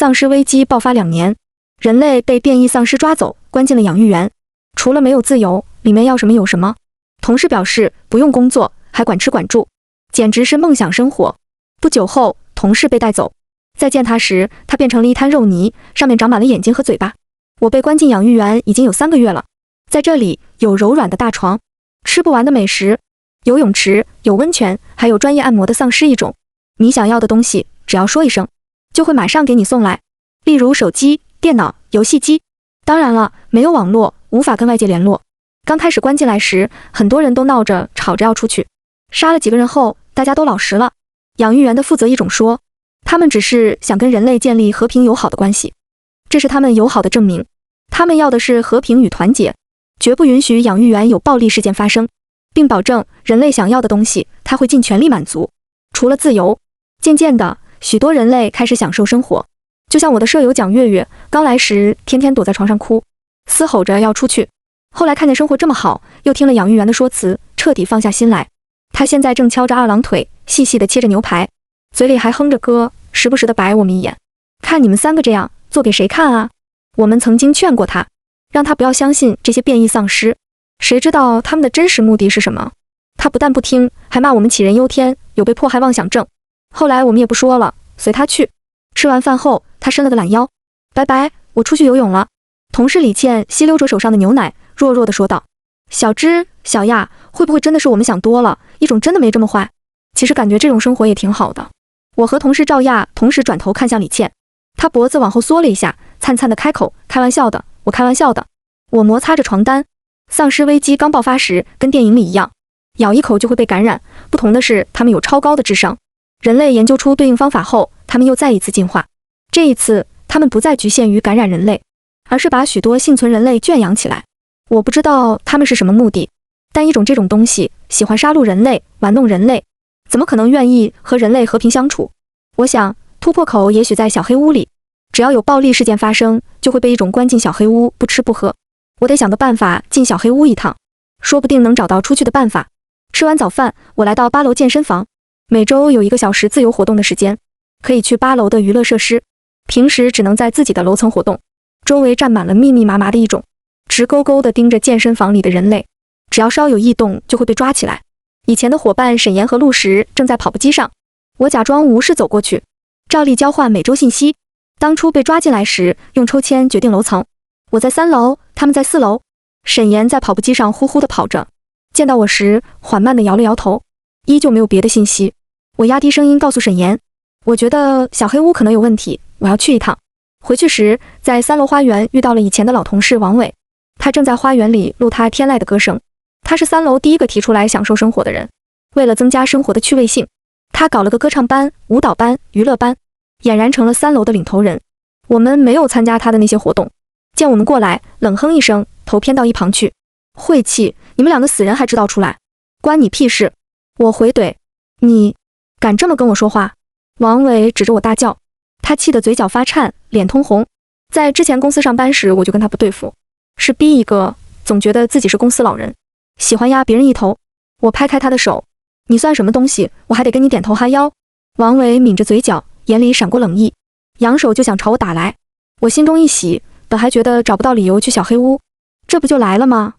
丧尸危机爆发2年，人类被变异丧尸抓走，关进了养育园。除了没有自由，里面要什么有什么。同事表示不用工作，还管吃管住，简直是梦想生活。不久后，同事被带走。再见他时，他变成了一滩肉泥，上面长满了眼睛和嘴巴。我被关进养育园已经有3个月了，在这里有柔软的大床，吃不完的美食，游泳池，有温泉，还有专业按摩的丧尸一种。你想要的东西，只要说一声，就会马上给你送来。例如手机、电脑、游戏机。当然了，没有网络，无法跟外界联络。刚开始关进来时，很多人都闹着吵着要出去。杀了几个人后，大家都老实了。养育园的负责一种说，他们只是想跟人类建立和平友好的关系，这是他们友好的证明。他们要的是和平与团结，绝不允许养育园有暴力事件发生，并保证人类想要的东西，他会尽全力满足。除了自由，渐渐的，许多人类开始享受生活。就像我的舍友蒋月月，刚来时天天躲在床上哭，嘶吼着要出去。后来看见生活这么好，又听了养育员的说辞，彻底放下心来。他现在正敲着2郎腿，细细地切着牛排，嘴里还哼着歌，时不时地白我们一眼。看你们3个这样，做给谁看啊？我们曾经劝过他，让他不要相信这些变异丧尸，谁知道他们的真实目的是什么？他不但不听，还骂我们杞人忧天，有被迫害妄想症。后来我们也不说了，随他去。吃完饭后，他伸了个懒腰，拜拜，我出去游泳了。同事李倩吸溜着手上的牛奶，弱弱地说道：小芝、小亚，会不会真的是我们想多了，一种真的没这么坏？其实感觉这种生活也挺好的。我和同事赵亚同时转头看向李倩，她脖子往后缩了一下，灿灿地开口，开玩笑的，我开玩笑的。我摩擦着床单，丧尸危机刚爆发时，跟电影里一样，咬一口就会被感染，不同的是他们有超高的智商。人类研究出对应方法后，他们又再一次进化。这一次，他们不再局限于感染人类，而是把许多幸存人类圈养起来。我不知道他们是什么目的，但这种东西喜欢杀戮人类，玩弄人类，怎么可能愿意和人类和平相处？我想，突破口也许在小黑屋里，只要有暴力事件发生，就会被一种关进小黑屋，不吃不喝。我得想个办法进小黑屋一趟，说不定能找到出去的办法。吃完早饭，我来到8楼健身房，每周有1个小时自由活动的时间，可以去8楼的娱乐设施，平时只能在自己的楼层活动。周围站满了密密麻麻的一种，直勾勾地盯着健身房里的人类，只要稍有异动就会被抓起来。以前的伙伴沈岩和陆石正在跑步机上，我假装无视走过去，照例交换每周信息。当初被抓进来时，用抽签决定楼层，我在3楼，他们在4楼。沈岩在跑步机上呼呼地跑着，见到我时缓慢地摇了摇头，依旧没有别的信息。我压低声音告诉沈岩，我觉得小黑屋可能有问题，我要去一趟。回去时，在3楼花园遇到了以前的老同事王伟，他正在花园里录他天籁的歌声。他是3楼第一个提出来享受生活的人，为了增加生活的趣味性，他搞了个歌唱班、舞蹈班、娱乐班，俨然成了3楼的领头人。我们没有参加他的那些活动，见我们过来，冷哼一声，头偏到一旁去。晦气，你们2个死人还知道出来，关你屁事！我回怼，你敢这么跟我说话？王伟指着我大叫，他气得嘴角发颤，脸通红。在之前公司上班时，我就跟他不对付，是逼一个，总觉得自己是公司老人，喜欢压别人一头。我拍开他的手，你算什么东西，我还得跟你点头哈腰。王伟抿着嘴角，眼里闪过冷意，扬手就想朝我打来。我心中一喜，本还觉得找不到理由去小黑屋，这不就来了吗？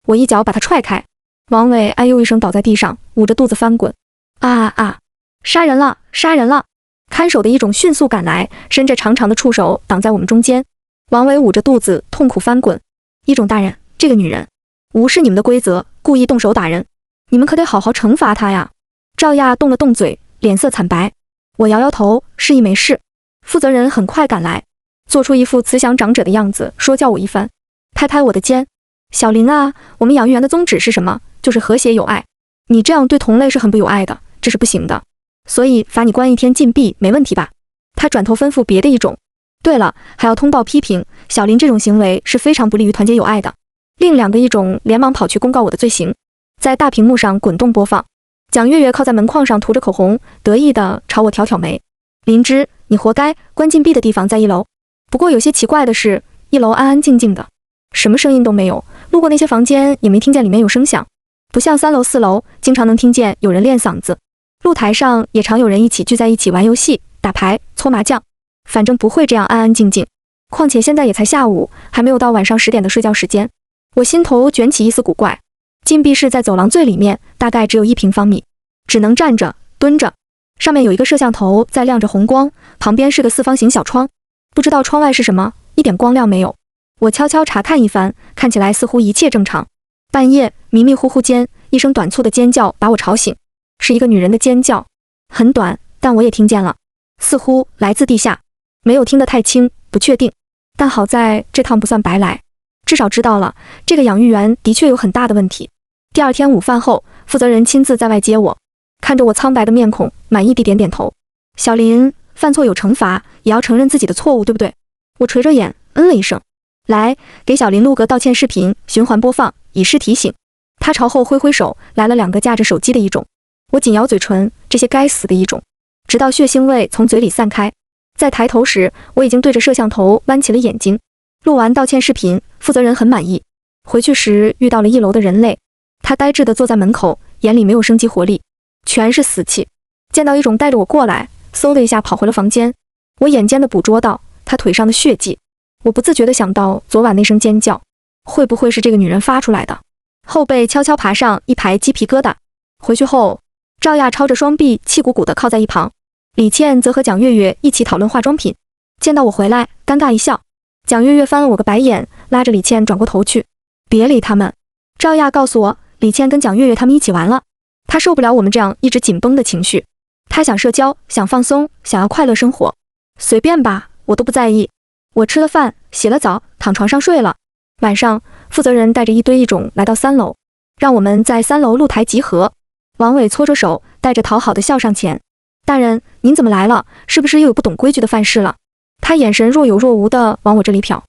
我一脚把他踹开，王伟哎呦一声倒在地上，捂着肚子翻滚。啊！杀人了！杀人了！看守的一种迅速赶来，伸着长长的触手挡在我们中间。王伟捂着肚子痛苦翻滚。一种大人，这个女人无视你们的规则，故意动手打人，你们可得好好惩罚她呀。赵亚动了动嘴，脸色惨白。我摇摇头，示意没事。负责人很快赶来，做出一副慈祥长者的样子，说教我一番，拍拍我的肩。小林啊，我们养育园的宗旨是什么？就是和谐友爱。你这样对同类是很不友爱的，这是不行的。所以罚你关1天禁闭，没问题吧？他转头吩咐别的一种。对了，还要通报批评，小林这种行为是非常不利于团结友爱的。另2个一种连忙跑去公告我的罪行，在大屏幕上滚动播放。蒋月月靠在门框上涂着口红，得意地朝我挑挑眉。林芝，你活该，关禁闭的地方在1楼。不过有些奇怪的是，1楼安安静静的，什么声音都没有，路过那些房间也没听见里面有声响，不像3楼4楼经常能听见有人练嗓子。露台上也常有人一起聚在一起玩游戏、打牌、搓麻将。反正不会这样安安静静。况且现在也才下午，还没有到晚上10点的睡觉时间。我心头卷起一丝古怪。禁闭室在走廊最里面，大概只有1平方米，只能站着、蹲着。上面有一个摄像头在亮着红光，旁边是个4方形小窗，不知道窗外是什么，一点光亮没有。我悄悄查看一番，看起来似乎一切正常。半夜迷迷糊糊间，一声短促的尖叫把我吵醒，是一个女人的尖叫，很短，但我也听见了，似乎来自地下，没有听得太清，不确定。但好在这趟不算白来，至少知道了这个养育园的确有很大的问题。第二天午饭后，负责人亲自在外接我，看着我苍白的面孔，满意地点点头。小林，犯错有惩罚，也要承认自己的错误，对不对？我垂着眼，嗯了一声。来，给小林录个道歉视频，循环播放，以示提醒。他朝后挥挥手，来了2个架着手机的一种。我紧咬嘴唇，这些该死的一种，直到血腥味从嘴里散开。再抬头时，我已经对着摄像头弯起了眼睛。录完道歉视频，负责人很满意。回去时遇到了1楼的人类，他呆滞地坐在门口，眼里没有生机活力，全是死气。见到一种带着我过来，嗖的一下跑回了房间。我眼尖地捕捉到他腿上的血迹，我不自觉地想到昨晚那声尖叫，会不会是这个女人发出来的？后背悄悄爬上一排鸡皮疙瘩。回去后，赵亚抄着双臂，气鼓鼓地靠在一旁。李倩则和蒋月月一起讨论化妆品。见到我回来，尴尬一笑。蒋月月翻了我个白眼，拉着李倩转过头去。别理他们。赵亚告诉我，李倩跟蒋月月他们一起玩了。她受不了我们这样一直紧绷的情绪，她想社交，想放松，想要快乐生活。随便吧，我都不在意。我吃了饭，洗了澡，躺床上睡了。晚上，负责人带着一堆异种来到3楼，让我们在3楼露台集合。王伟搓着手，带着讨好的笑上前。大人，您怎么来了？是不是又有不懂规矩的犯事了？他眼神若有若无地往我这里瞟。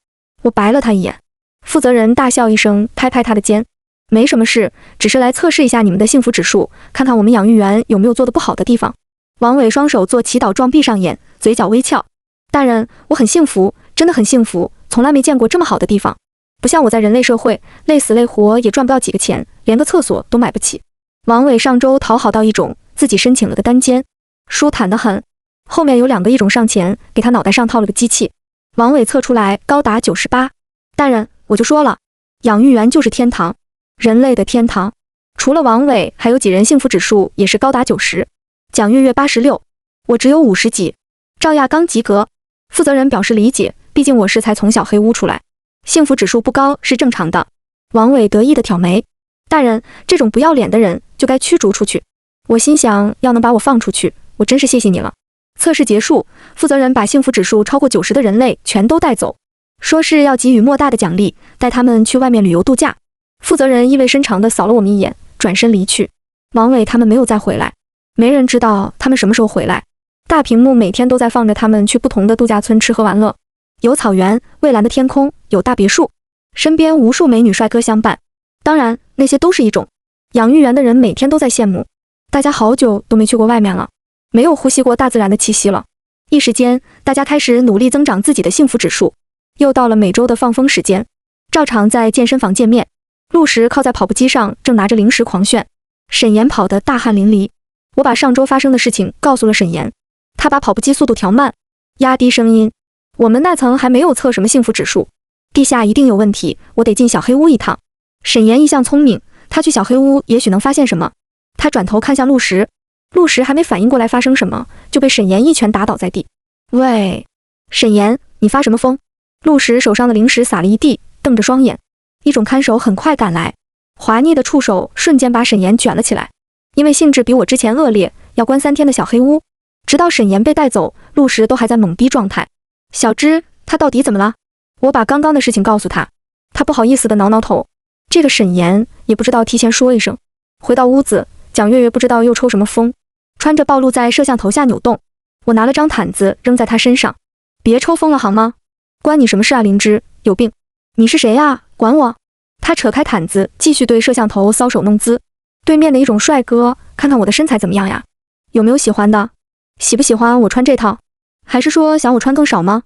我白了他一眼。负责人大笑一声，拍拍他的肩。没什么事，只是来测试一下你们的幸福指数，看看我们养育园有没有做得不好的地方。王伟双手做祈祷状，闭上眼，嘴角微翘。大人，我很幸福，真的很幸福，从来没见过这么好的地方。不像我在人类社会，累死累活也赚不到几个钱，连个厕所都买不起。王伟上周讨好到一种，自己申请了个单间，舒坦得很。后面有2个异种上前，给他脑袋上套了个机器。王伟测出来高达98。大人，我就说了，养育园就是天堂，人类的天堂。除了王伟，还有几人幸福指数也是高达90。蒋月月86，我只有50几。赵亚刚及格。负责人表示理解，毕竟我是才从小黑屋出来，幸福指数不高是正常的。王伟得意地挑眉。大人，这种不要脸的人就该驱逐出去。我心想，要能把我放出去，我真是谢谢你了。测试结束，负责人把幸福指数超过90的人类全都带走，说是要给予莫大的奖励，带他们去外面旅游度假。负责人意味深长地扫了我们一眼，转身离去。王伟他们没有再回来，没人知道他们什么时候回来。大屏幕每天都在放着他们去不同的度假村吃喝玩乐，有草原、蔚蓝的天空，有大别墅，身边无数美女帅哥相伴。当然，那些都是一种。养育园的人每天都在羡慕，大家好久都没去过外面了，没有呼吸过大自然的气息了。一时间，大家开始努力增长自己的幸福指数。又到了每周的放风时间，照常在健身房见面。陆石靠在跑步机上，正拿着零食狂炫。沈岩跑得大汗淋漓。我把上周发生的事情告诉了沈岩，他把跑步机速度调慢，压低声音。我们那层还没有测什么幸福指数，地下一定有问题，我得进小黑屋一趟。沈岩一向聪明，他去小黑屋也许能发现什么。他转头看向陆石，陆石还没反应过来发生什么，就被沈岩一拳打倒在地。喂，沈岩，你发什么疯？陆石手上的零食撒了一地，瞪着双眼。一种看守很快赶来，滑腻的触手瞬间把沈岩卷了起来。因为性质比我之前恶劣，要关3天的小黑屋，直到沈岩被带走，陆石都还在懵逼状态。小芝，他到底怎么了？我把刚刚的事情告诉他，他不好意思地挠挠头。这个沈岩也不知道提前说一声。回到屋子，蒋月月不知道又抽什么风，穿着暴露在摄像头下扭动。我拿了张毯子扔在他身上，别抽风了好吗？关你什么事啊，灵芝，有病！你是谁啊？管我！他扯开毯子，继续对摄像头搔首弄姿。对面的一种帅哥，看看我的身材怎么样呀？有没有喜欢的？喜不喜欢我穿这套？还是说想我穿更少吗？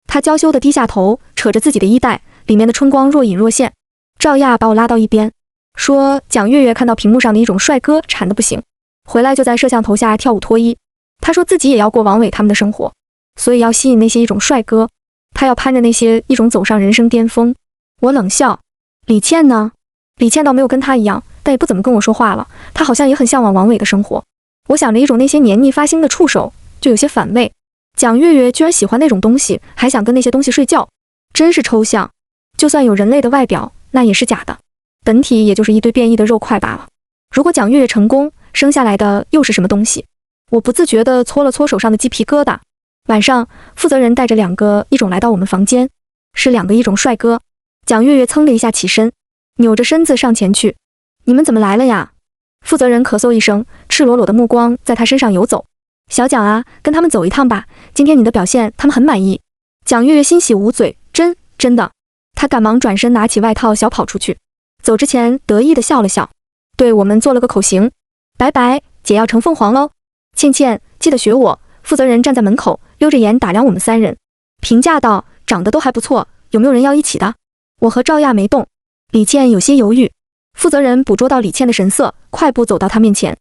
他娇羞地低下头，扯着自己的衣带，里面的春光若隐若现。赵亚把我拉到一边，说蒋月月看到屏幕上的一种帅哥馋得不行，回来就在摄像头下跳舞脱衣。他说自己也要过王伟他们的生活，所以要吸引那些一种帅哥，他要攀着那些一种走上人生巅峰。我冷笑。李倩呢？李倩倒没有跟他一样，但也不怎么跟我说话了。她好像也很向往王伟的生活。我想着一种那些黏腻发腥的触手，就有些反胃。蒋月月居然喜欢那种东西，还想跟那些东西睡觉，真是抽象。就算有人类的外表，那也是假的，本体也就是一堆变异的肉块罢了。如果蒋月月成功，生下来的又是什么东西？我不自觉地搓了搓手上的鸡皮疙瘩。晚上，负责人带着2个一种来到我们房间，是2个一种帅哥。蒋月月噌的一下起身，扭着身子上前去。你们怎么来了呀？负责人咳嗽一声，赤裸裸的目光在他身上游走。小蒋啊，跟他们走一趟吧，今天你的表现他们很满意。蒋月月欣喜捂嘴，真的。他赶忙转身拿起外套小跑出去，走之前得意地笑了笑，对我们做了个口型。拜拜，姐要成凤凰喽。倩倩，记得学我。负责人站在门口，溜着眼打量我们3人，评价道：长得都还不错，有没有人要一起的？我和赵亚没动，李倩有些犹豫。负责人捕捉到李倩的神色，快步走到她面前。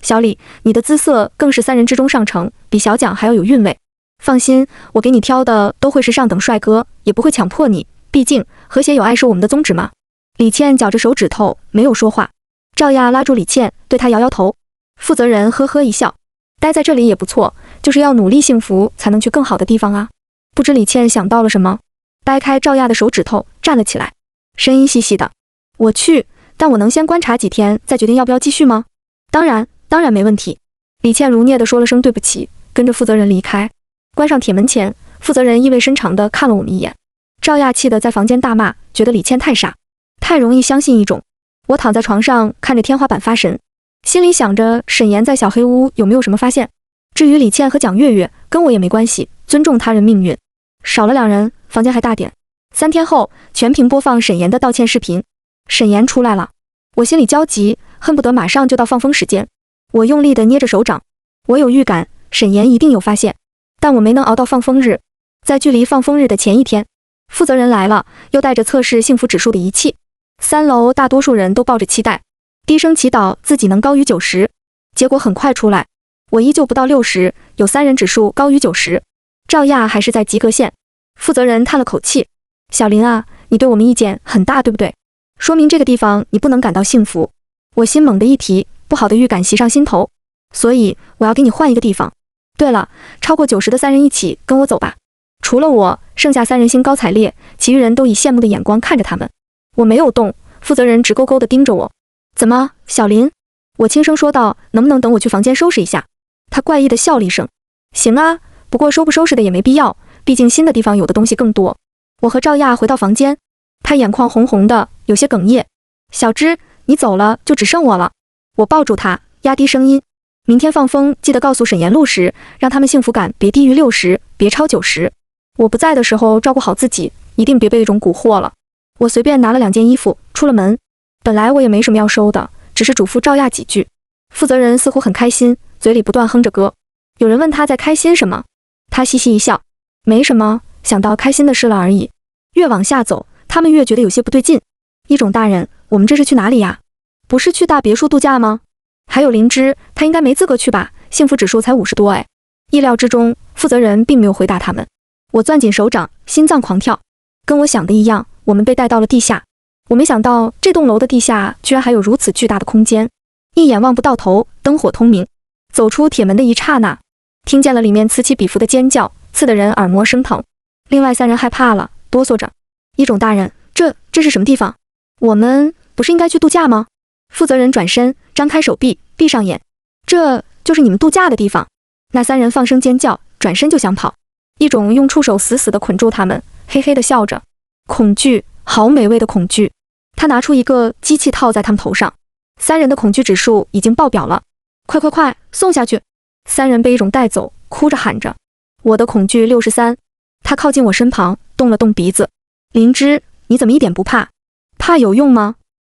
小李，你的姿色更是3人之中上乘，比小蒋还要有韵味。放心，我给你挑的都会是上等帅哥，也不会强迫你，毕竟和谐有爱是我们的宗旨嘛。李倩绞着手指头，没有说话。赵亚拉住李倩，对她摇摇头。负责人呵呵一笑，待在这里也不错，就是要努力幸福才能去更好的地方啊。不知李倩想到了什么，掰开赵亚的手指头，站了起来，声音细细的：我去，但我能先观察几天，再决定要不要继续吗？当然没问题。李倩如孽地说了声对不起，跟着负责人离开。关上铁门前，负责人意味深长地看了我们一眼。赵亚气得在房间大骂，觉得李倩太傻，太容易相信一种。我躺在床上看着天花板发神，心里想着沈岩在小黑屋有没有什么发现。至于李倩和蒋月月，跟我也没关系，尊重他人命运。少了2人，房间还大点。3天后，全屏播放沈岩的道歉视频。沈岩出来了，我心里焦急，恨不得马上就到放风时间。我用力地捏着手掌，我有预感沈岩一定有发现，但我没能熬到放风日。在距离放风日的前一天，负责人来了，又带着测试幸福指数的仪器。3楼大多数人都抱着期待，低声祈祷自己能高于90。结果很快出来，我依旧不到60，有3人指数高于90。赵亚还是在及格线。负责人叹了口气：小林啊，你对我们意见很大，对不对？说明这个地方你不能感到幸福。我心猛地一提，不好的预感袭上心头，所以我要给你换一个地方。对了，超过90的3人一起跟我走吧。除了我，剩下3人兴高采烈，其余人都以羡慕的眼光看着他们。我没有动，负责人直勾勾地盯着我。怎么，小林？我轻声说道，能不能等我去房间收拾一下？他怪异地笑了一声。行啊，不过收不收拾的也没必要，毕竟新的地方有的东西更多。我和赵亚回到房间，他眼眶红红的，有些哽咽。小芝，你走了就只剩我了。我抱住他，压低声音，明天放风记得告诉沈岩路时，让他们幸福感别低于60，别超90。我不在的时候照顾好自己，一定别被一种蛊惑了。我随便拿了2件衣服出了门，本来我也没什么要收的，只是嘱咐赵亚几句。负责人似乎很开心，嘴里不断哼着歌。有人问他在开心什么，他嘻嘻一笑，没什么，想到开心的事了而已。越往下走，他们越觉得有些不对劲。一种大人，我们这是去哪里呀？不是去大别墅度假吗？还有灵芝，他应该没资格去吧，幸福指数才50多哎。意料之中，负责人并没有回答他们。我攥紧手掌，心脏狂跳。跟我想的一样，我们被带到了地下。我没想到这栋楼的地下居然还有如此巨大的空间，一眼望不到头，灯火通明。走出铁门的一刹那，听见了里面此起彼伏的尖叫，刺得人耳膜生疼。另外3人害怕了，哆嗦着。一种大人，这是什么地方？我们不是应该去度假吗？负责人转身，张开手臂，闭上眼。这就是你们度假的地方？那3人放声尖叫，转身就想跑。一种用触手死死地捆住他们，嘿嘿地笑着。恐惧，好美味的恐惧。他拿出一个机器套在他们头上，3人的恐惧指数已经爆表了。快，送下去！3人被一种带走，哭着喊着。我的恐惧63。他靠近我身旁，动了动鼻子。灵芝，你怎么一点不怕？怕有用吗？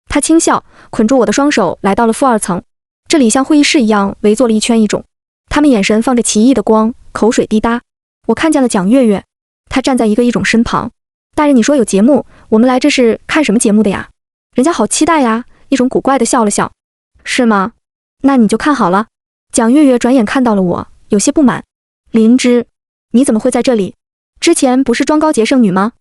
他轻笑，捆住我的双手，来到了负2层。这里像会议室一样围坐了一圈一种，他们眼神放着奇异的光，口水滴答。我看见了蒋月月，她站在一个一种身旁。大人，你说有节目，我们来这是看什么节目的呀？人家好期待呀！一种古怪的笑了笑。是吗？那你就看好了。蒋月月转眼看到了我，有些不满。灵芝，你怎么会在这里？之前不是庄高洁圣女吗？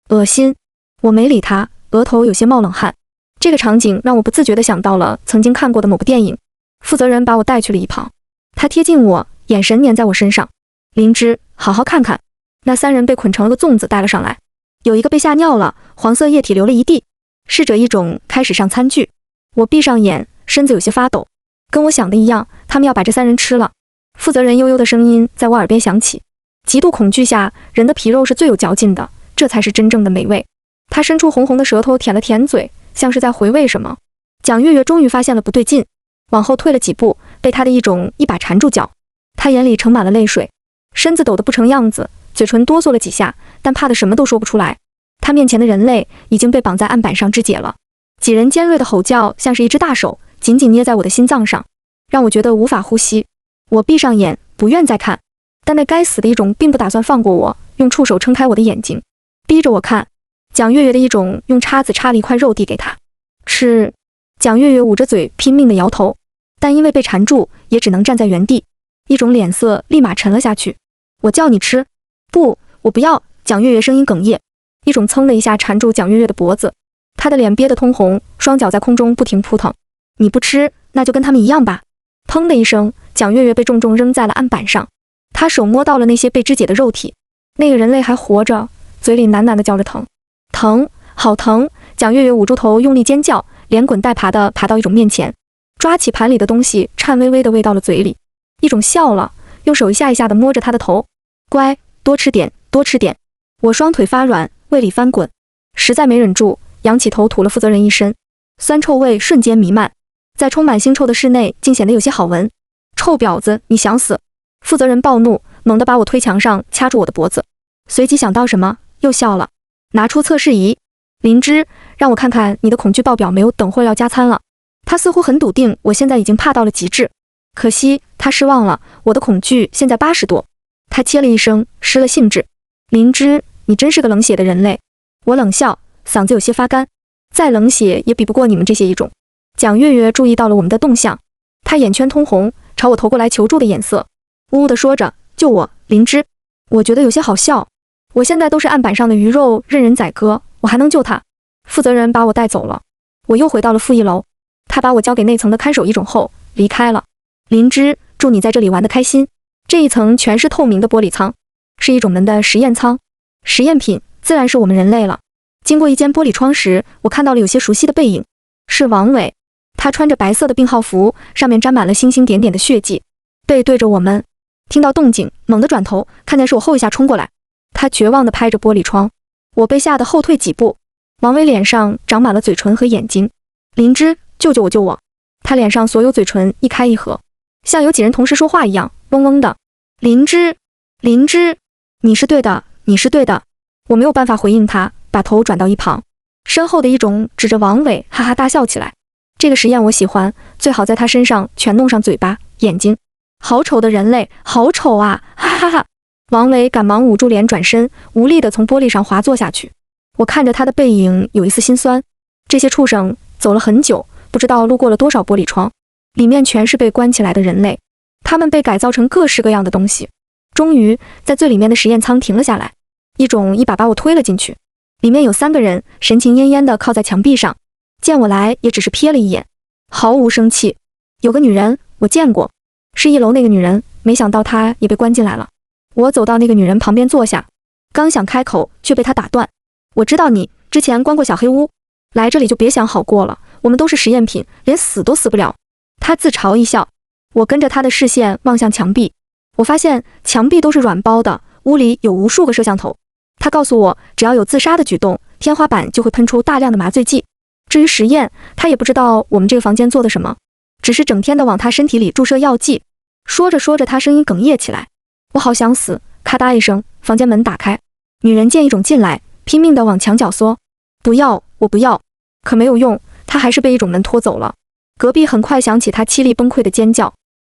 恶心！我没理他，额头有些冒冷汗。这个场景让我不自觉地想到了曾经看过的某部电影。负责人把我带去了一旁，他贴近我，眼神粘在我身上。灵芝，好好看看。那3人被捆成了个粽子带了上来，有一个被吓尿了，黄色液体流了一地。侍者一种开始上餐具，我闭上眼，身子有些发抖。跟我想的一样，他们要把这3人吃了。负责人悠悠的声音在我耳边响起。极度恐惧下，人的皮肉是最有嚼劲的，这才是真正的美味。他伸出红红的舌头舔了舔嘴，像是在回味什么。蒋月月终于发现了不对劲，往后退了几步，被他的一把缠住脚。他眼里盛满了泪水，身子抖得不成样子，嘴唇哆嗦了几下，但怕的什么都说不出来。他面前的人类已经被绑在案板上肢解了，几人尖锐的吼叫像是一只大手紧紧捏在我的心脏上，让我觉得无法呼吸。我闭上眼，不愿再看，但那该死的一种并不打算放过我，用触手撑开我的眼睛，逼着我看。蒋月月的一种用叉子插了一块肉递给他吃。蒋月月捂着嘴拼命地摇头，但因为被缠住，也只能站在原地。一种脸色立马沉了下去。我叫你吃。不，我不要。蒋月月声音哽咽，一种噌的一下缠住蒋月月的脖子，她的脸憋得通红，双脚在空中不停扑腾。你不吃，那就跟他们一样吧。砰的一声，蒋月月被重重扔在了案板上。她手摸到了那些被肢解的肉体，那个人类还活着，嘴里喃喃地叫着疼，疼，好疼。蒋月月捂住头，用力尖叫，连滚带爬地爬到一种面前，抓起盘里的东西，颤巍巍地喂到了嘴里。一种笑了，用手一下一下地摸着他的头，乖，多吃点，多吃点。我双腿发软，胃里翻滚，实在没忍住，仰起头吐了负责人一身，酸臭味瞬间弥漫，在充满腥臭的室内竟显得有些好闻。臭婊子，你想死！负责人暴怒，猛地把我推墙上，掐住我的脖子，随即想到什么，又笑了，拿出测试仪。灵芝，让我看看你的恐惧报表没有，等会要加餐了。他似乎很笃定我现在已经怕到了极致，可惜他失望了，我的恐惧现在80多。他切了一声，失了兴致。灵芝，你真是个冷血的人类。我冷笑，嗓子有些发干，再冷血也比不过你们这些异种。蒋月月注意到了我们的动向，她眼圈通红，朝我投过来求助的眼色，呜呜地说着，救我，灵芝。我觉得有些好笑，我现在都是案板上的鱼肉，任人宰割，我还能救他？负责人把我带走了，我又回到了负1楼，他把我交给那层的看守一种后离开了。灵芝，祝你在这里玩得开心。这一层全是透明的玻璃舱，是一种门的实验舱，实验品自然是我们人类了。经过一间玻璃窗时，我看到了有些熟悉的背影，是王伟。他穿着白色的病号服，上面沾满了星星点点的血迹，背对着我们。听到动静，猛地转头，看见是我后一下冲过来，他绝望地拍着玻璃窗，我被吓得后退几步。王伟脸上长满了嘴唇和眼睛。灵芝，救救我，救我！他脸上所有嘴唇一开一合，像有几人同时说话一样，嗡嗡的。灵芝，灵芝，你是对的，你是对的。我没有办法回应他，把头转到一旁。身后的一种指着王伟哈哈大笑起来。这个实验我喜欢，最好在他身上全弄上嘴巴、眼睛。好丑的人类，好丑啊！哈哈哈！王伟赶忙捂住脸，转身，无力地从玻璃上滑坐下去。我看着他的背影，有一丝心酸。这些畜生走了很久，不知道路过了多少玻璃窗，里面全是被关起来的人类。他们被改造成各式各样的东西。终于，在最里面的实验舱停了下来，一种一把把我推了进去。里面有3个人，神情恹恹地靠在墙壁上，见我来也只是瞥了一眼，毫无生气。有个女人，我见过，是1楼那个女人，没想到她也被关进来了。我走到那个女人旁边坐下，刚想开口，却被她打断。我知道你之前关过小黑屋，来这里就别想好过了，我们都是实验品，连死都死不了。她自嘲一笑。我跟着她的视线望向墙壁，我发现墙壁都是软包的，屋里有无数个摄像头。她告诉我，只要有自杀的举动，天花板就会喷出大量的麻醉剂。至于实验，她也不知道我们这个房间做的什么，只是整天的往她身体里注射药剂。说着说着，她声音哽咽起来，我好想死。咔嗒一声，房间门打开，女人见一种进来，拼命地往墙角缩。不要，我不要。可没有用，她还是被一种门拖走了。隔壁很快响起她凄厉崩溃的尖叫，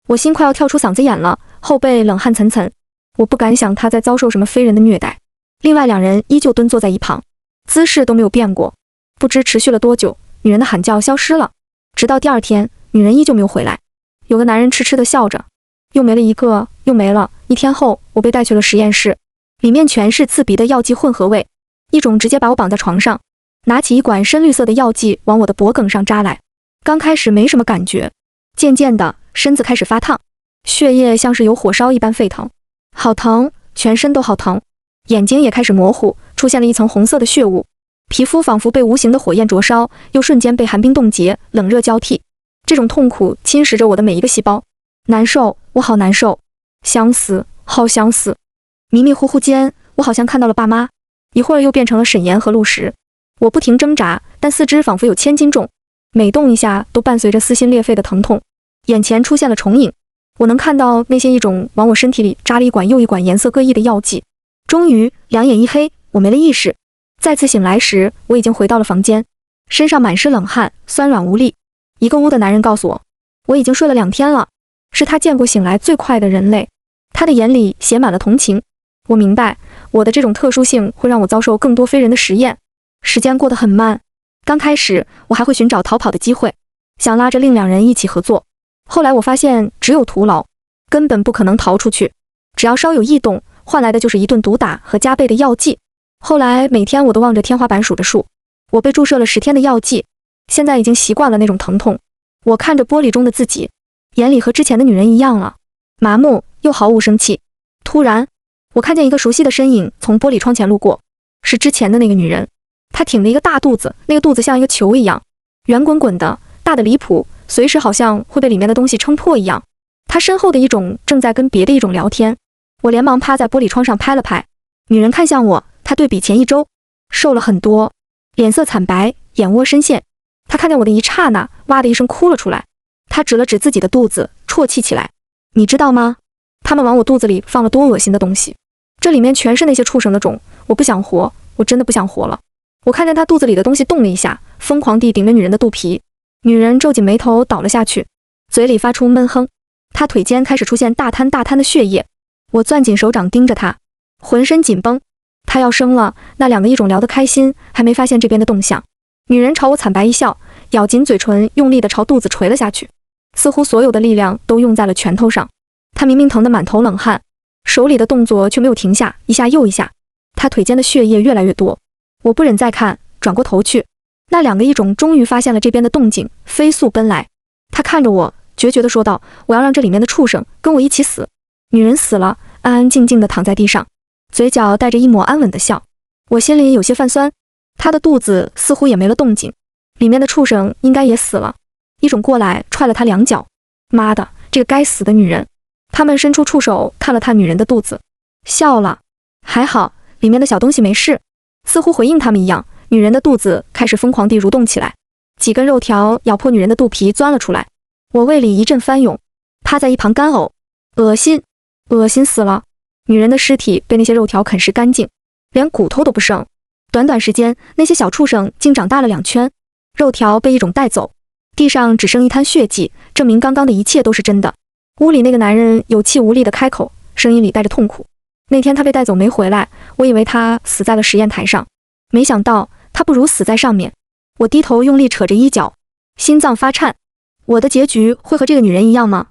我心快要跳出嗓子眼了，后背冷汗涔涔。我不敢想她在遭受什么非人的虐待。另外2人依旧蹲坐在一旁，姿势都没有变过。不知持续了多久，女人的喊叫消失了，直到第2天，女人依旧没有回来。有个男人痴痴地笑着，又没了一个，又没了。1天后，我被带去了实验室。里面全是刺鼻的药剂混合味，一种直接把我绑在床上，拿起一管深绿色的药剂往我的脖颈上扎来。刚开始没什么感觉，渐渐的身子开始发烫，血液像是有火烧一般沸腾，好疼，全身都好疼，眼睛也开始模糊，出现了一层红色的血雾，皮肤仿佛被无形的火焰灼烧，又瞬间被寒冰冻结，冷热交替。这种痛苦侵蚀着我的每一个细胞，难受，我好难受，想死，好想死。迷迷糊糊间，我好像看到了爸妈，一会儿又变成了沈岩和陆石。我不停挣扎，但四肢仿佛有1000斤重，每动一下都伴随着撕心裂肺的疼痛。眼前出现了重影，我能看到那些一种往我身体里扎了一管又一管颜色各异的药剂。终于两眼一黑，我没了意识。再次醒来时，我已经回到了房间，身上满是冷汗，酸软无力。一个屋的男人告诉我，我已经睡了2天了，是他见过醒来最快的人类。他的眼里写满了同情。我明白，我的这种特殊性会让我遭受更多非人的实验。时间过得很慢，刚开始我还会寻找逃跑的机会，想拉着另2人一起合作。后来我发现只有徒劳，根本不可能逃出去。只要稍有异动，换来的就是一顿毒打和加倍的药剂。后来每天我都望着天花板数着数，我被注射了10天的药剂，现在已经习惯了那种疼痛。我看着玻璃中的自己，眼里和之前的女人一样了，麻木又毫无生气。突然，我看见一个熟悉的身影从玻璃窗前路过，是之前的那个女人。她挺着一个大肚子，那个肚子像一个球一样，圆滚滚的，大的离谱，随时好像会被里面的东西撑破一样。她身后的一种正在跟别的一种聊天。我连忙趴在玻璃窗上拍了拍，女人看向我，她对比前1周瘦了很多，脸色惨白，眼窝深陷。她看见我的一刹那，哇的一声哭了出来。她指了指自己的肚子，啜泣起来。你知道吗？他们往我肚子里放了多恶心的东西，这里面全是那些畜生的种。我不想活，我真的不想活了。我看见她肚子里的东西动了一下，疯狂地顶着女人的肚皮。女人皱紧眉头倒了下去，嘴里发出闷哼。她腿间开始出现大滩大滩的血液。我攥紧手掌盯着她，浑身紧绷。她要生了，那2个一种聊得开心，还没发现这边的动向。女人朝我惨白一笑，咬紧嘴唇，用力地朝肚子捶了下去，似乎所有的力量都用在了拳头上。她明明疼得满头冷汗，手里的动作却没有停下，一下又一下。她腿间的血液越来越多。我不忍再看，转过头去。那2个异种终于发现了这边的动静，飞速奔来。她看着我，决绝地说道：“我要让这里面的畜生跟我一起死。”女人死了，安安静静地躺在地上，嘴角带着一抹安稳的笑。我心里有些泛酸。她的肚子似乎也没了动静，里面的畜生应该也死了。一种过来踹了她2脚。妈的，这个该死的女人！他们伸出触手看了她女人的肚子，笑了。还好，里面的小东西没事。似乎回应他们一样，女人的肚子开始疯狂地蠕动起来，几根肉条咬破女人的肚皮钻了出来。我胃里一阵翻涌，趴在一旁干呕，恶心，恶心死了。女人的尸体被那些肉条啃食干净，连骨头都不剩。短短时间，那些小畜生竟长大了2圈。肉条被一种带走，地上只剩一滩血迹，证明刚刚的一切都是真的。屋里那个男人有气无力地开口，声音里带着痛苦。那天他被带走没回来，我以为他死在了实验台上，没想到他不如死在上面。我低头用力扯着衣角，心脏发颤。我的结局会和这个女人一样吗？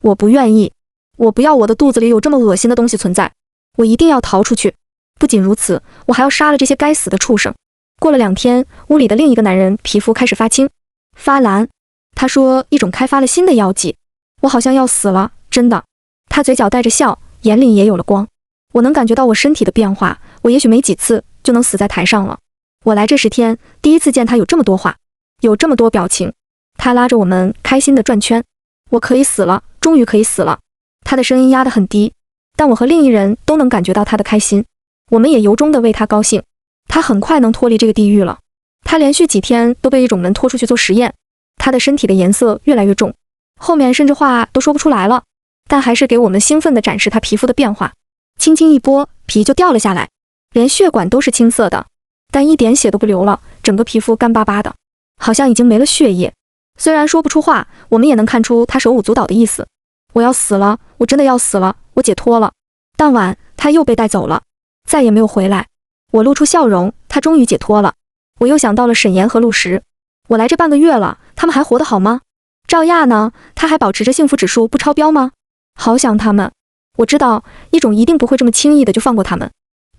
我不愿意，我不要我的肚子里有这么恶心的东西存在，我一定要逃出去。不仅如此，我还要杀了这些该死的畜生。过了2天，屋里的另一个男人皮肤开始发青、发蓝。他说一种开发了新的药剂。我好像要死了，真的。他嘴角带着笑，眼里也有了光。我能感觉到我身体的变化，我也许没几次就能死在台上了。我来这10天，第一次见他有这么多话，有这么多表情。他拉着我们开心地转圈。我可以死了，终于可以死了。他的声音压得很低，但我和另一人都能感觉到他的开心。我们也由衷地为他高兴。他很快能脱离这个地狱了。他连续几天都被一种人拖出去做实验，他的身体的颜色越来越重，后面甚至话都说不出来了，但还是给我们兴奋地展示他皮肤的变化。轻轻一拨，皮就掉了下来，连血管都是青色的，但一点血都不流了，整个皮肤干巴巴的，好像已经没了血液。虽然说不出话，我们也能看出他手舞足蹈的意思。我要死了，我真的要死了，我解脱了。当晚他又被带走了，再也没有回来。我露出笑容，他终于解脱了。我又想到了沈岩和陆石，我来这半个月了，他们还活得好吗？赵亚呢？他还保持着幸福指数不超标吗？好想他们。我知道一种一定不会这么轻易的就放过他们。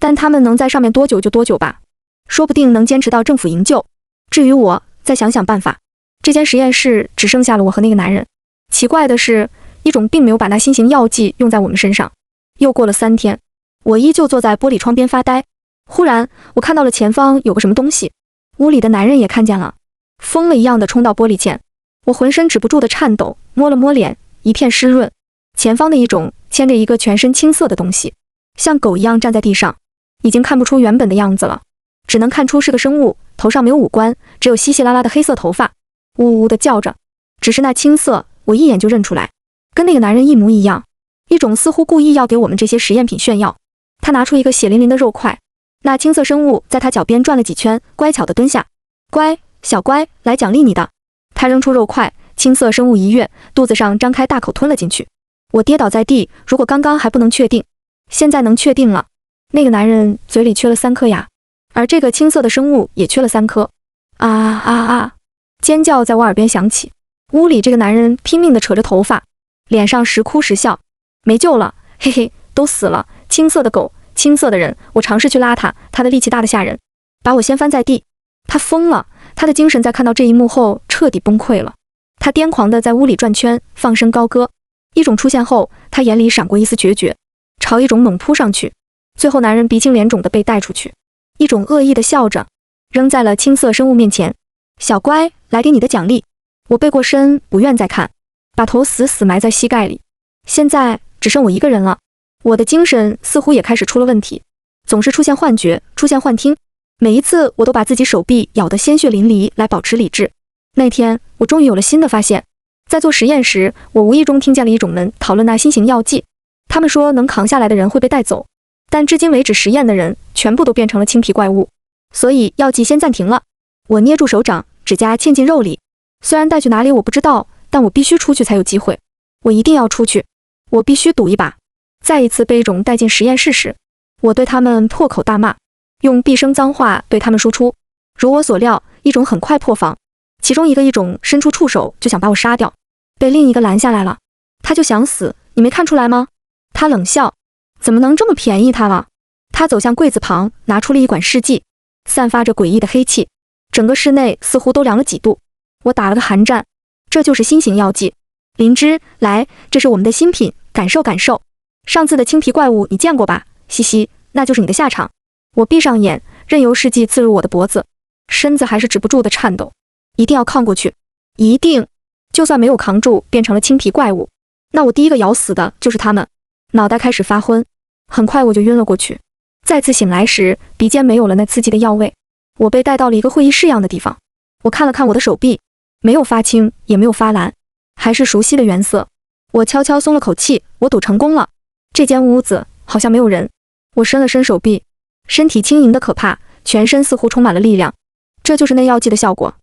但他们能在上面多久就多久吧，说不定能坚持到政府营救。至于我，再想想办法。这间实验室只剩下了我和那个男人。奇怪的是，一种并没有把那新型药剂用在我们身上。又过了3天，我依旧坐在玻璃窗边发呆。忽然，我看到了前方有个什么东西，屋里的男人也看见了，疯了一样的冲到玻璃前。我浑身止不住的颤抖，摸了摸脸，一片湿润。前方的一种牵着一个全身青色的东西，像狗一样站在地上，已经看不出原本的样子了，只能看出是个生物，头上没有五官，只有稀稀拉拉的黑色头发，呜呜的叫着。只是那青色，我一眼就认出来，跟那个男人一模一样。一种似乎故意要给我们这些实验品炫耀。他拿出一个血淋淋的肉块，那青色生物在他脚边转了几圈，乖巧地蹲下。乖，小乖，来奖励你的。他扔出肉块，青色生物一跃，肚子上张开大口吞了进去。我跌倒在地，如果刚刚还不能确定，现在能确定了。那个男人嘴里缺了3颗牙，而这个青色的生物也缺了3颗。啊啊啊！尖叫在我耳边响起。屋里这个男人拼命地扯着头发，脸上时哭时笑。没救了，嘿嘿，都死了。青色的狗，青色的人。我尝试去拉他，他的力气大得吓人，把我掀翻在地。他疯了，他的精神在看到这一幕后彻底崩溃了。他癫狂地在屋里转圈，放声高歌。一种出现后，他眼里闪过一丝决绝，朝一种猛扑上去。最后男人鼻青脸肿地被带出去，一种恶意地笑着，扔在了青色生物面前。小乖，来给你的奖励。我背过身，不愿再看，把头死死埋在膝盖里。现在只剩我一个人了，我的精神似乎也开始出了问题，总是出现幻觉，出现幻听。每一次我都把自己手臂咬得鲜血淋漓来保持理智。那天我终于有了新的发现，在做实验时，我无意中听见了一种人讨论那新型药剂。他们说能扛下来的人会被带走，但至今为止实验的人全部都变成了青皮怪物，所以药剂先暂停了。我捏住手掌，指甲嵌进肉里。虽然带去哪里我不知道，但我必须出去才有机会。我一定要出去，我必须赌一把。再一次被一种带进实验室时，我对他们破口大骂，用毕生脏话对他们输出。如我所料，一种很快破防，其中一种伸出触手就想把我杀掉，被另一个拦下来了。他就想死，你没看出来吗？他冷笑，怎么能这么便宜他了？他走向柜子旁，拿出了一管试剂，散发着诡异的黑气，整个室内似乎都凉了几度。我打了个寒战，这就是新型药剂。灵芝，来，这是我们的新品，感受感受。上次的青皮怪物你见过吧？嘻嘻，那就是你的下场。我闭上眼，任由试剂刺入我的脖子，身子还是止不住的颤抖。一定要抗过去，一定！就算没有扛住，变成了青皮怪物，那我第一个咬死的就是他们。脑袋开始发昏，很快我就晕了过去。再次醒来时，鼻尖没有了那刺激的药味。我被带到了一个会议室样的地方，我看了看我的手臂，没有发青，也没有发蓝，还是熟悉的原色。我悄悄松了口气，我赌成功了。这间屋子好像没有人。我伸了伸手臂，身体轻盈的可怕，全身似乎充满了力量。这就是那药剂的效果。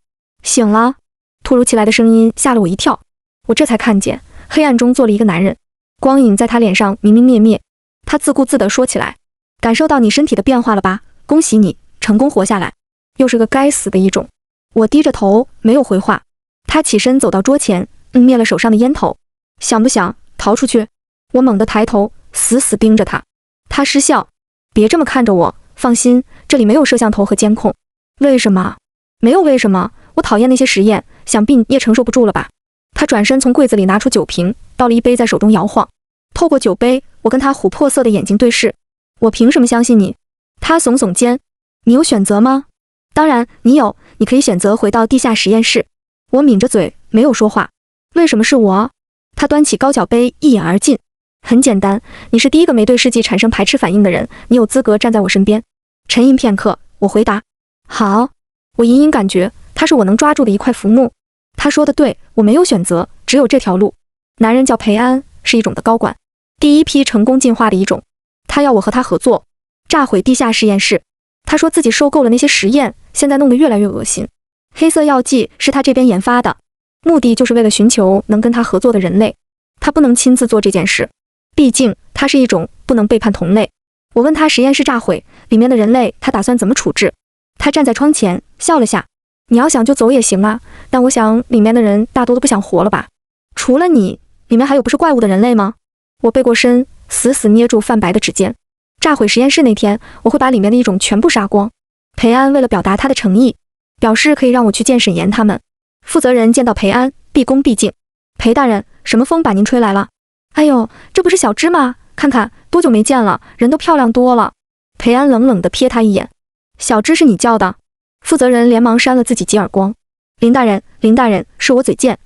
醒了！突如其来的声音吓了我一跳，我这才看见黑暗中坐了一个男人，光影在他脸上明明灭灭。他自顾自地说起来：“感受到你身体的变化了吧？恭喜你，成功活下来。又是个该死的异种。”我低着头没有回话。他起身走到桌前，灭了手上的烟头。想不想逃出去？我猛地抬头，死死盯着他。他失笑：“别这么看着我，放心，这里没有摄像头和监控。”为什么？没有为什么，我讨厌那些实验，想必你也承受不住了吧。他转身从柜子里拿出酒瓶，倒了一杯在手中摇晃。透过酒杯，我跟他琥珀色的眼睛对视。我凭什么相信你？他耸耸肩。你有选择吗？当然，你有，你可以选择回到地下实验室。我抿着嘴，没有说话。为什么是我？他端起高脚杯，一饮而尽。很简单，你是第一个没对试剂产生排斥反应的人，你有资格站在我身边。沉吟片刻，我回答：好。我隐隐感觉他是我能抓住的一块浮木。他说的对，我没有选择，只有这条路。男人叫裴安，是一种的高管，第一批成功进化的一种。他要我和他合作，炸毁地下实验室。他说自己受够了那些实验，现在弄得越来越恶心。黑色药剂是他这边研发的，目的就是为了寻求能跟他合作的人类。他不能亲自做这件事，毕竟他是一种，不能背叛同类。我问他实验室炸毁，里面的人类他打算怎么处置？他站在窗前笑了下：你要想就走也行啊，但我想里面的人大多都不想活了吧。除了你，里面还有不是怪物的人类吗？我背过身，死死捏住泛白的指尖。炸毁实验室那天，我会把里面的一种全部杀光。裴安为了表达他的诚意，表示可以让我去见沈岩他们。负责人见到裴安，毕恭毕敬：“裴大人，什么风把您吹来了？”“哎呦，这不是小芝吗？看看，多久没见了，人都漂亮多了。”裴安冷冷地瞥他一眼：“小芝是你叫的？”负责人连忙扇了自己几耳光：“林大人，是我嘴贱，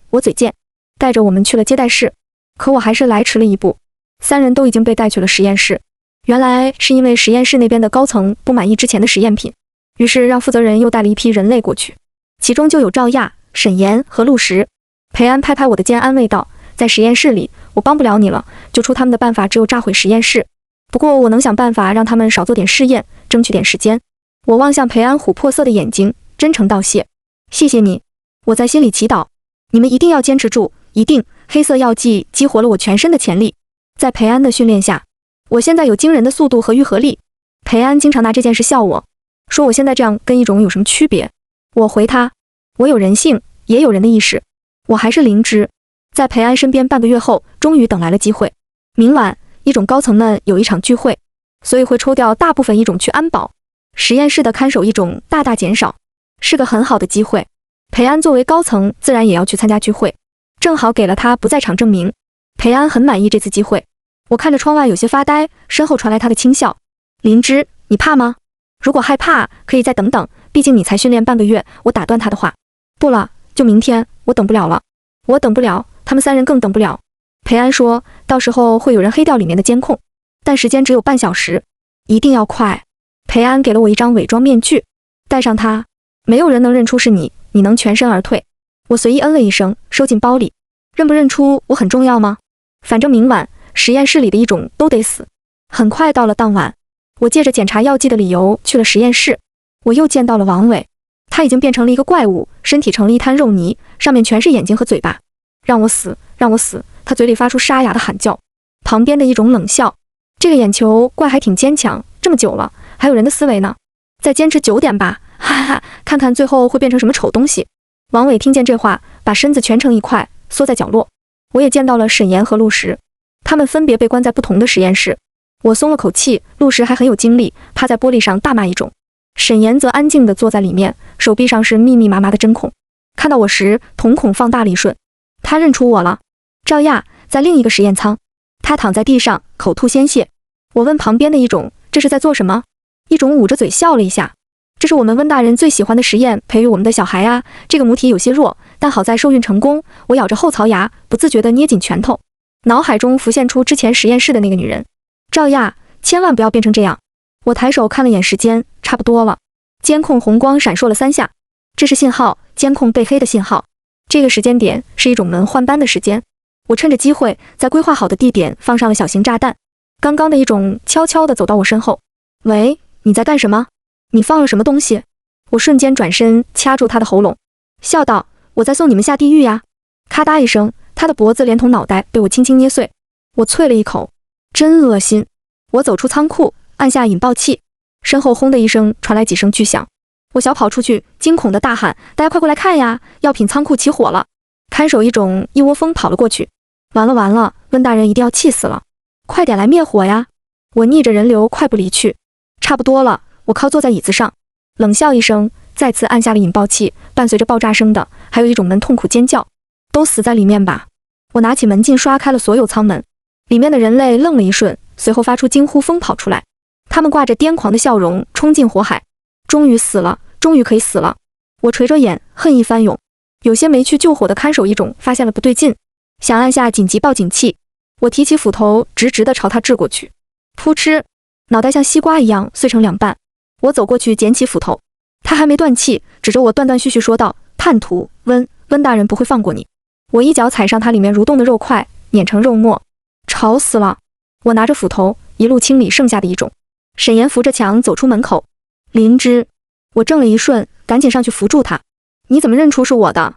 带着我们去了接待室，可我还是来迟了一步。3人都已经被带去了实验室。原来是因为实验室那边的高层不满意之前的实验品，于是让负责人又带了一批人类过去，其中就有赵亚、沈岩和陆石。”裴安拍拍我的肩，安慰道：“在实验室里，我帮不了你了，救出他们的办法只有炸毁实验室。不过我能想办法让他们少做点试验，争取点时间。”我望向裴安琥珀色的眼睛，真诚道谢：“谢谢你。”我在心里祈祷：“你们一定要坚持住，一定！”黑色药剂激活了我全身的潜力，在裴安的训练下，我现在有惊人的速度和愈合力。裴安经常拿这件事笑我，说我现在这样跟一种有什么区别？我回他：“我有人性，也有人的意识，我还是灵芝。”在裴安身边半个月后，终于等来了机会。明晚，一种高层们有一场聚会，所以会抽调大部分一种去安保。实验室的看守一种大大减少，是个很好的机会。裴安作为高层，自然也要去参加聚会，正好给了他不在场证明。裴安很满意这次机会。我看着窗外有些发呆，身后传来他的轻笑：“灵芝，你怕吗？如果害怕，可以再等等，毕竟你才训练半个月。”我打断他的话：“不了，就明天，我等不了了。”我等不了，他们3人更等不了。裴安说：“到时候会有人黑掉里面的监控，但时间只有半小时，一定要快。”裴安给了我一张伪装面具，戴上它，没有人能认出是你，你能全身而退。我随意嗯了一声，收进包里。认不认出我很重要吗？反正明晚实验室里的一种都得死。很快到了当晚，我借着检查药剂的理由去了实验室。我又见到了王伟，他已经变成了一个怪物，身体成了一滩肉泥，上面全是眼睛和嘴巴。让我死，让我死！他嘴里发出沙哑的喊叫，旁边的一种冷笑。这个眼球怪还挺坚强，这么久了还有人的思维呢。再坚持9点吧，哈哈哈，看看最后会变成什么丑东西。王伟听见这话，把身子蜷成一块，缩在角落。我也见到了沈岩和陆石，他们分别被关在不同的实验室。我松了口气，陆石还很有精力，趴在玻璃上大骂一种。沈岩则安静地坐在里面，手臂上是密密麻麻的针孔。看到我时，瞳孔放大了一瞬，他认出我了。赵亚在另一个实验舱，他躺在地上，口吐鲜血。我问旁边的一种，这是在做什么？一种捂着嘴笑了一下。这是我们温大人最喜欢的实验，培育我们的小孩啊。这个母体有些弱，但好在受孕成功。我咬着后槽牙，不自觉地捏紧拳头，脑海中浮现出之前实验室的那个女人。赵亚，千万不要变成这样。我抬手看了眼时间，差不多了。监控红光闪烁了3下，这是信号，监控被黑的信号。这个时间点是一种门换班的时间。我趁着机会，在规划好的地点放上了小型炸弹。刚刚的一种悄悄地走到我身后，喂，你在干什么？你放了什么东西？我瞬间转身掐住他的喉咙，笑道：我在送你们下地狱呀！咔嗒一声，他的脖子连同脑袋被我轻轻捏碎。我啐了一口，真恶心。我走出仓库，按下引爆器，身后轰的一声传来几声巨响。我小跑出去，惊恐地大喊：大家快过来看呀！药品仓库起火了！看守一种一窝蜂跑了过去。完了完了，温大人一定要气死了！快点来灭火呀！我逆着人流快步离去。差不多了，我靠坐在椅子上，冷笑一声，再次按下了引爆器。伴随着爆炸声的，还有一种门痛苦尖叫。都死在里面吧！我拿起门禁刷开了所有舱门。里面的人类愣了一瞬，随后发出惊呼，疯跑出来。他们挂着癫狂的笑容，冲进火海。终于死了，终于可以死了！我垂着眼，恨意翻涌。有些没去救火的看守一种发现了不对劲，想按下紧急报警器。我提起斧头，直直地朝他掷过去。噗嗤，脑袋像西瓜一样碎成2半。我走过去捡起斧头，他还没断气，指着我断断续续说道：叛徒，温大人不会放过你！我一脚踩上他里面蠕动的肉块，碾成肉末。吵死了！我拿着斧头，一路清理剩下的一种。沈岩扶着墙走出门口。灵芝，我怔了一瞬，赶紧上去扶住他。你怎么认出是我的？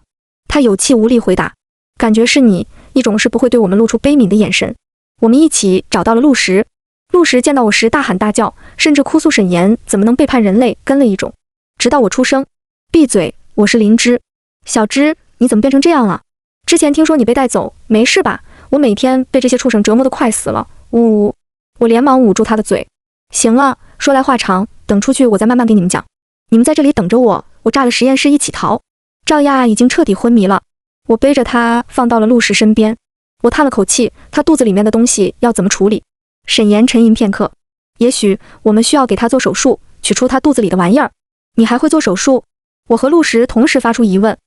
他有气无力回答：感觉是你。一种是不会对我们露出悲悯的眼神。我们一起找到了陆石。陆石见到我时大喊大叫，甚至哭诉沈岩怎么能背叛人类，跟了一种。直到我出声：闭嘴，我是灵芝。小芝，你怎么变成这样了？之前听说你被带走，没事吧？我每天被这些畜生折磨得快死了。呜呜！我连忙捂住他的嘴。行了，说来话长，等出去我再慢慢给你们讲。你们在这里等着我，我炸了实验室一起逃。赵亚已经彻底昏迷了，我背着她放到了陆石身边。我叹了口气，她肚子里面的东西要怎么处理？沈岩沉吟片刻，也许我们需要给她做手术，取出她肚子里的玩意儿。你还会做手术？我和陆石同时发出疑问。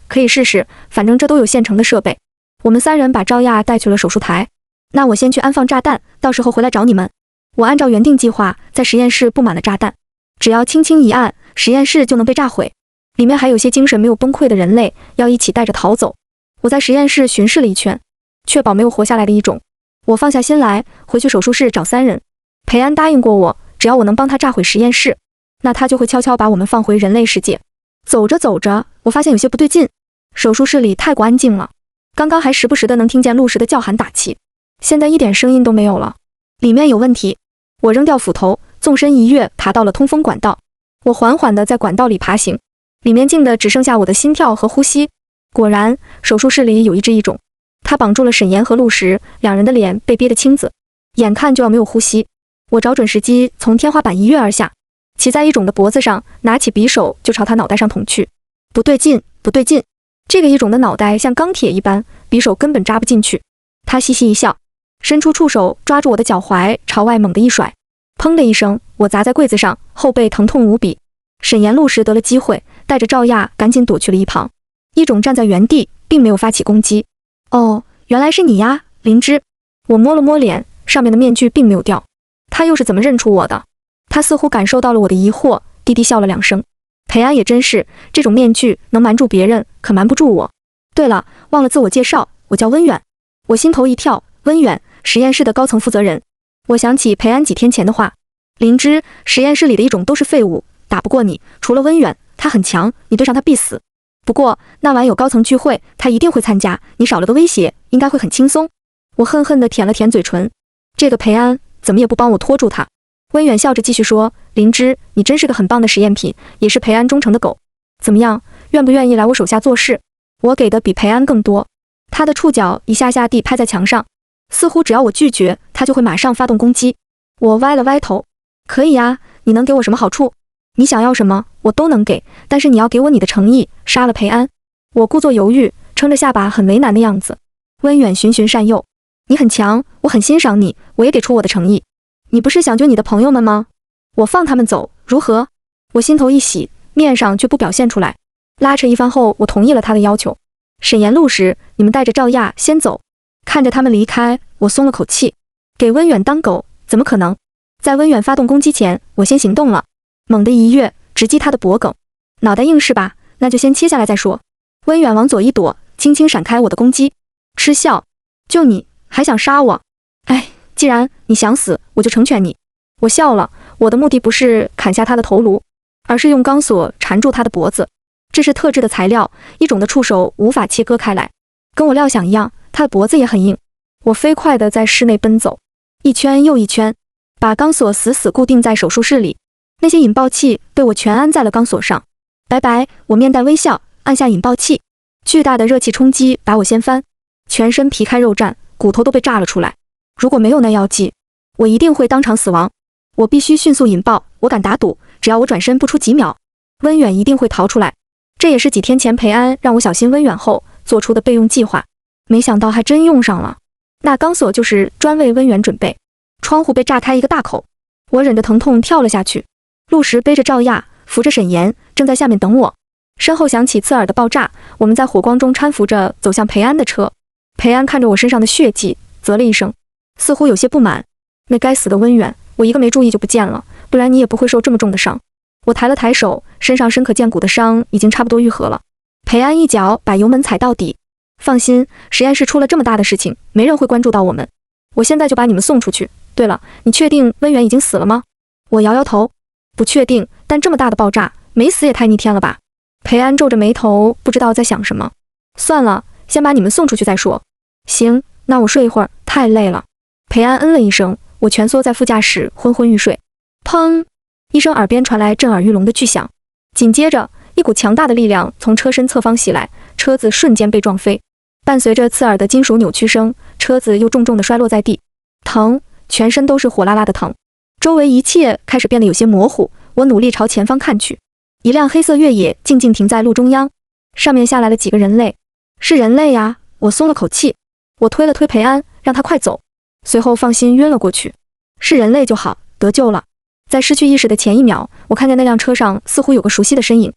可以试试，反正这都有现成的设备。我们三人把赵亚带去了手术台。那我先去安放炸弹，到时候回来找你们。我按照原定计划，在实验室布满了炸弹，只要轻轻一按，实验室就能被炸毁。里面还有些精神没有崩溃的人类，要一起带着逃走。我在实验室巡视了一圈，确保没有活下来的一种。我放下心来，回去手术室找三人。裴安答应过我，只要我能帮他炸毁实验室，那他就会悄悄把我们放回人类世界。走着走着，我发现有些不对劲。手术室里太过安静了，刚刚还时不时的能听见陆石的叫喊打气，现在一点声音都没有了。里面有问题。我扔掉斧头，纵身一跃，爬到了通风管道。我缓缓地在管道里爬行，里面静的只剩下我的心跳和呼吸。果然，手术室里有一只异种，它绑住了沈岩和陆石，两人的脸被憋得青紫，眼看就要没有呼吸。我找准时机，从天花板一跃而下，骑在异种的脖子上，拿起匕首就朝他脑袋上捅去。不对劲，不对劲！这个异种的脑袋像钢铁一般，匕首根本扎不进去。他嘻嘻一笑，伸出触手抓住我的脚踝，朝外猛地一甩，砰的一声，我砸在柜子上，后背疼痛无比。沈岩、陆石得了机会，带着赵亚赶紧躲去了一旁。异种站在原地，并没有发起攻击。哦，原来是你呀，灵芝。我摸了摸脸，上面的面具并没有掉。他又是怎么认出我的？他似乎感受到了我的疑惑，低低笑了两声。裴安也真是，这种面具能瞒住别人，可瞒不住我。对了，忘了自我介绍，我叫温远。我心头一跳，温远，实验室的高层负责人。我想起裴安几天前的话，灵芝，实验室里的一种都是废物，打不过你，除了温远，他很强，你对上他必死。不过那晚有高层聚会，他一定会参加，你少了个威胁，应该会很轻松。我恨恨地舔了舔嘴唇，这个裴安怎么也不帮我拖住他。温远笑着继续说，灵芝，你真是个很棒的实验品，也是裴安忠诚的狗。怎么样，愿不愿意来我手下做事？我给的比裴安更多。他的触角一下下地拍在墙上，似乎只要我拒绝，他就会马上发动攻击。我歪了歪头，可以啊，你能给我什么好处？你想要什么，我都能给，但是你要给我你的诚意，杀了裴安。我故作犹豫，撑着下巴很为难的样子。温远循循善诱，你很强，我很欣赏你，我也给出我的诚意。你不是想救你的朋友们吗？我放他们走，如何？我心头一喜，面上却不表现出来。拉扯一番后，我同意了他的要求。沈岩、陆石，你们带着赵亚先走。看着他们离开，我松了口气。给温远当狗，怎么可能？在温远发动攻击前，我先行动了，猛地一跃，直击他的脖颈。脑袋硬是吧？那就先切下来再说。温远往左一躲，轻轻闪开我的攻击。嗤笑，就你还想杀我？哎，既然你想死，我就成全你。我笑了，我的目的不是砍下他的头颅，而是用钢索缠住他的脖子。这是特制的材料，异种的触手无法切割开来。跟我料想一样，他的脖子也很硬。我飞快地在室内奔走，一圈又一圈，把钢索死死固定在手术室里。那些引爆器被我全安在了钢索上。拜拜，我面带微笑，按下引爆器。巨大的热气冲击把我掀翻，全身皮开肉绽，骨头都被炸了出来。如果没有那药剂，我一定会当场死亡。我必须迅速引爆，我敢打赌，只要我转身不出几秒，温远一定会逃出来。这也是几天前裴安让我小心温远后做出的备用计划，没想到还真用上了。那钢索就是专为温远准备。窗户被炸开一个大口，我忍着疼痛跳了下去。陆石背着赵亚，扶着沈岩，正在下面等我。身后响起刺耳的爆炸，我们在火光中搀扶着走向裴安的车。裴安看着我身上的血迹，啧了一声，似乎有些不满。那该死的温远，我一个没注意就不见了，不然你也不会受这么重的伤。我抬了抬手，身上深可见骨的伤已经差不多愈合了。裴安一脚把油门踩到底。放心，实验室出了这么大的事情，没人会关注到我们。我现在就把你们送出去。对了，你确定温远已经死了吗？我摇摇头，不确定，但这么大的爆炸，没死也太逆天了吧。裴安皱着眉头，不知道在想什么。算了，先把你们送出去再说。行，那我睡一会儿，太累了。裴安嗯了一声，我蜷缩在副驾驶，昏昏欲睡。砰！一声耳边传来震耳欲聋的巨响，紧接着一股强大的力量从车身侧方袭来，车子瞬间被撞飞，伴随着刺耳的金属扭曲声，车子又重重地摔落在地。疼，全身都是火辣辣的疼。周围一切开始变得有些模糊，我努力朝前方看去，一辆黑色越野静静停在路中央，上面下来了几个人类。是人类呀！我松了口气，我推了推裴安，让他快走，随后放心晕了过去。是人类就好，得救了。在失去意识的前一秒，我看见那辆车上似乎有个熟悉的身影，